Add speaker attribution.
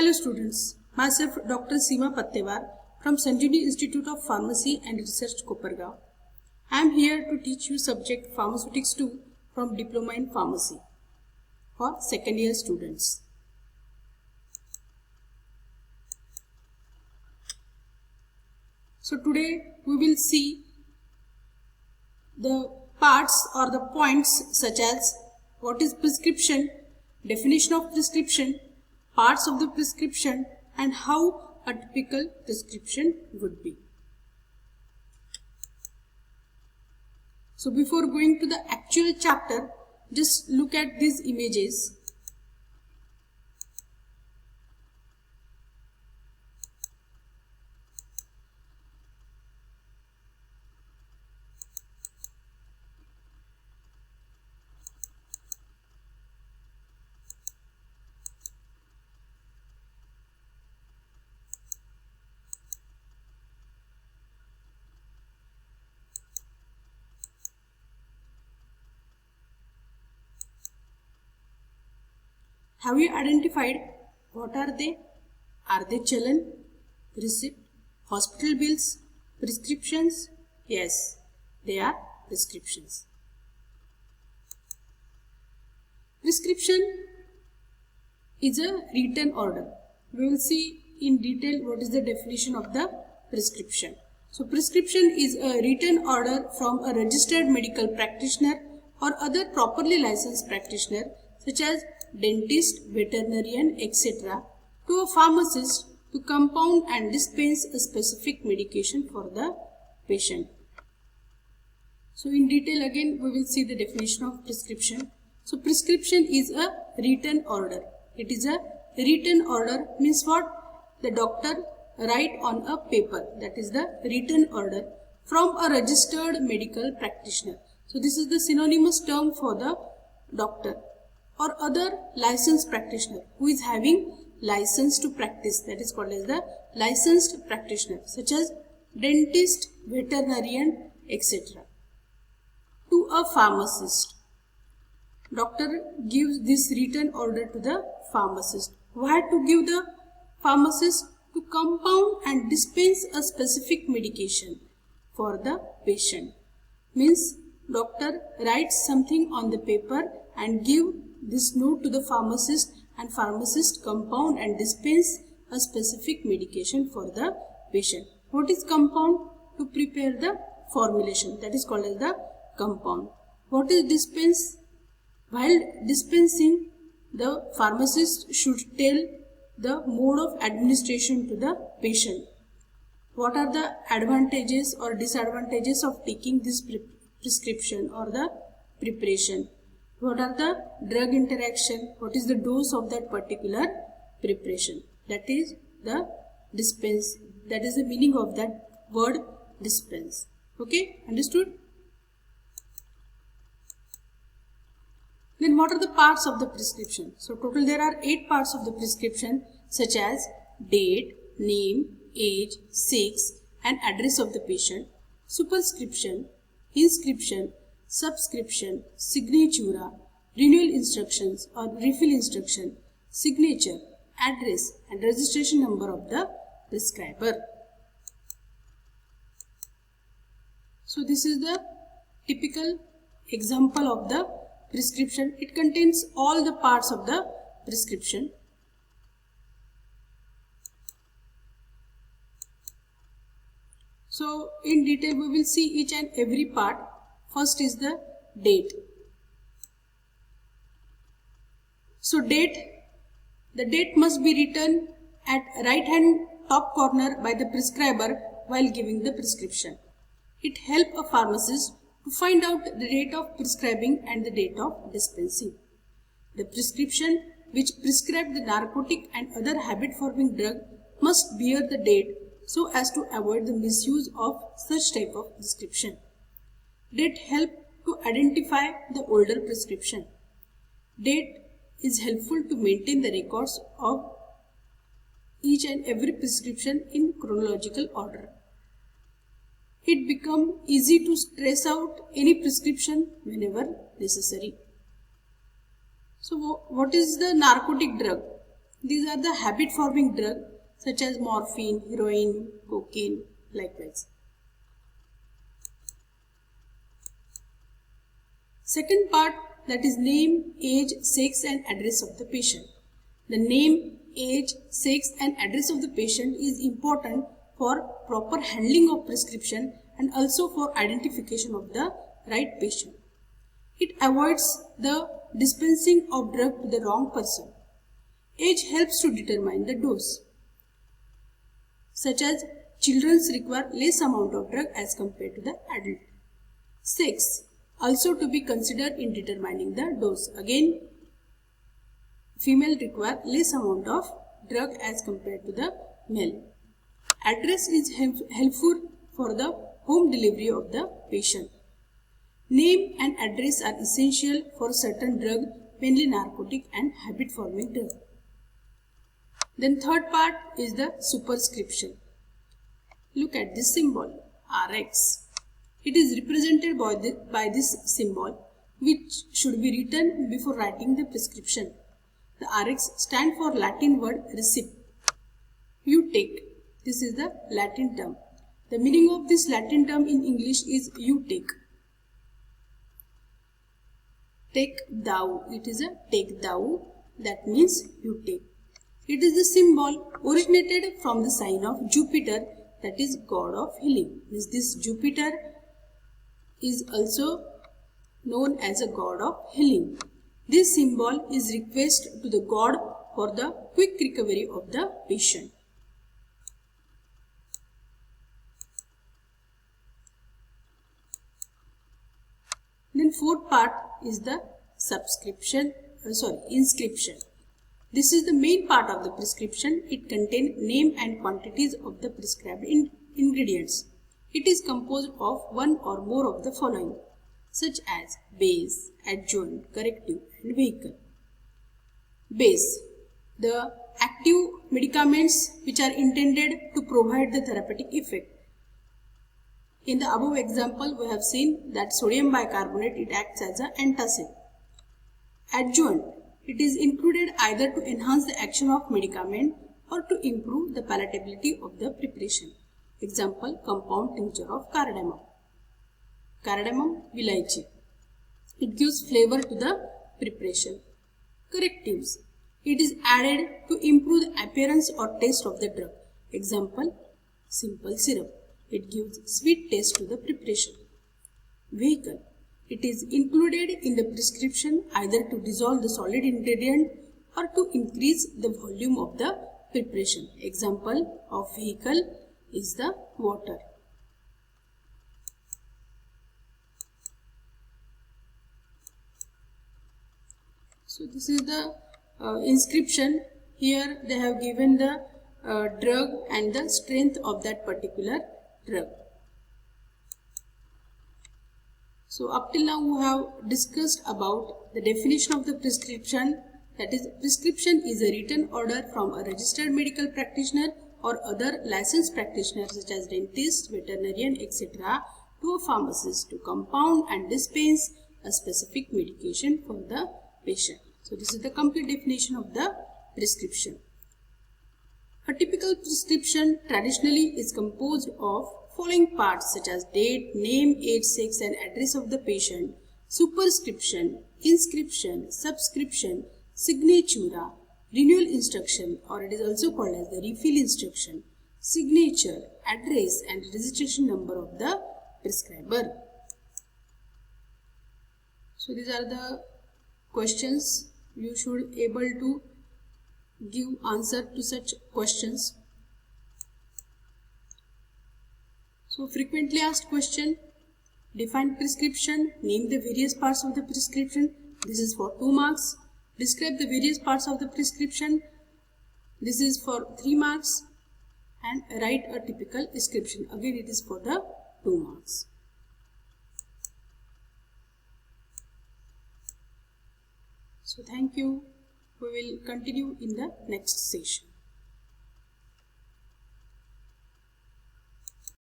Speaker 1: Hello students, myself Dr. Seema Pattewar from Sanjeevani Institute of Pharmacy and Research, Kopargaon. I am here to teach you subject Pharmaceutics 2 from Diploma in Pharmacy for second year students. So today we will see the parts or the points such as what is prescription, definition of prescription, parts of the prescription, and how a typical prescription would be. So before going to the actual chapter, just look at these images. Have you identified what are they? Are they challan, receipt, hospital bills, prescriptions? Yes, they are prescriptions. Prescription is a written order. We will see in detail what is the definition of the prescription. So prescription is a written order from a registered medical practitioner or other properly licensed practitioner such as dentist, veterinarian, etc. to a pharmacist to compound and dispense a specific medication for the patient. So in detail again we will see the definition of prescription. So prescription is a written order. It is a written order means what? The doctor write on a paper, that is the written order from a registered medical practitioner. So this is the synonymous term for the doctor or other licensed practitioner who is having license to practice, that is called as the licensed practitioner such as dentist, veterinarian, etc. to a pharmacist. Doctor gives this written order to the pharmacist. Why to give the pharmacist? To compound and dispense a specific medication for the patient. Means doctor writes something on the paper and give this note to the pharmacist, and pharmacist compound and dispense a specific medication for the patient. What is compound? To prepare the formulation, that is called as the compound. What is dispense? While dispensing, the pharmacist should tell the mode of administration to the patient. What are the advantages or disadvantages of taking this prescription or the preparation? What are the drug interaction? What is the dose of that particular preparation? That is the dispense. That is the meaning of that word dispense. Okay, understood? Then what are the parts of the prescription? So total there are 8 parts of the prescription such as date, name, age, sex and address of the patient, superscription, inscription, subscription, signatura, renewal instructions or refill instruction, signature, address and registration number of the prescriber. So this is the typical example of the prescription. It contains all the parts of the prescription. So in detail we will see each and every part. First is the date. So the date must be written at right hand top corner by the prescriber while giving the prescription. It helps a pharmacist to find out the date of prescribing and the date of dispensing. The prescription which prescribes the narcotic and other habit forming drug must bear the date so as to avoid the misuse of such type of prescription. Date help to identify the older prescription. Date is helpful to maintain the records of each and every prescription in chronological order. It becomes easy to trace out any prescription whenever necessary. So what is the narcotic drug? These are the habit forming drugs such as morphine, heroin, cocaine, likewise. Second part, that is name, age, sex and address of the patient. The name, age, sex and address of the patient is important for proper handling of prescription and also for identification of the right patient. It avoids the dispensing of drug to the wrong person. Age helps to determine the dose, such as children require less amount of drug as compared to the adult. Sex also to be considered in determining the dose. Again, female require less amount of drug as compared to the male. Address is helpful for the home delivery of the patient. Name and address are essential for certain drug, mainly narcotic and habit forming drug. Then third part is the superscription. Look at this symbol, RX. It is represented by this symbol, which should be written before writing the prescription. The RX stand for Latin word receipt. You take. This is the Latin term. The meaning of this Latin term in English is you take. Take thou. It is a take thou. That means you take. It is the symbol originated from the sign of Jupiter, that is god of healing. This Jupiter is also known as a god of healing. This symbol is request to the god for the quick recovery of the patient. Then fourth part is the inscription. This is the main part of the prescription. It contains name and quantities of the prescribed ingredients. It is composed of one or more of the following, such as base, adjunct, corrective and vehicle. Base, the active medicaments which are intended to provide the therapeutic effect. In the above example, we have seen that sodium bicarbonate, it acts as an antacid. Adjunct, it is included either to enhance the action of medicament or to improve the palatability of the preparation. Example, compound tincture of cardamom. Cardamom vilaychi. It gives flavor to the preparation. Correctives, it is added to improve the appearance or taste of the drug. Example, simple syrup. It gives sweet taste to the preparation. Vehicle, it is included in the prescription either to dissolve the solid ingredient or to increase the volume of the preparation. Example of vehicle is the water. So this is the inscription. Here they have given the drug and the strength of that particular drug. So up till now we have discussed about the definition of the prescription. That is, prescription is a written order from a registered medical practitioner or other licensed practitioners such as dentist, veterinarian, etc. to a pharmacist to compound and dispense a specific medication for the patient. So this is the complete definition of the prescription. A typical prescription traditionally is composed of following parts such as date, name, age, sex and address of the patient, superscription, inscription, subscription, signatura, renewal instruction, or it is also called as the refill instruction, signature, address and registration number of the prescriber. So these are the questions. You should able to give answer to such questions. So frequently asked question, define prescription, name the various parts of the prescription. This is for 2 marks. Describe the various parts of the prescription. This is for 3 marks. And write a typical description. Again it is for the 2 marks. So thank you. We will continue in the next session.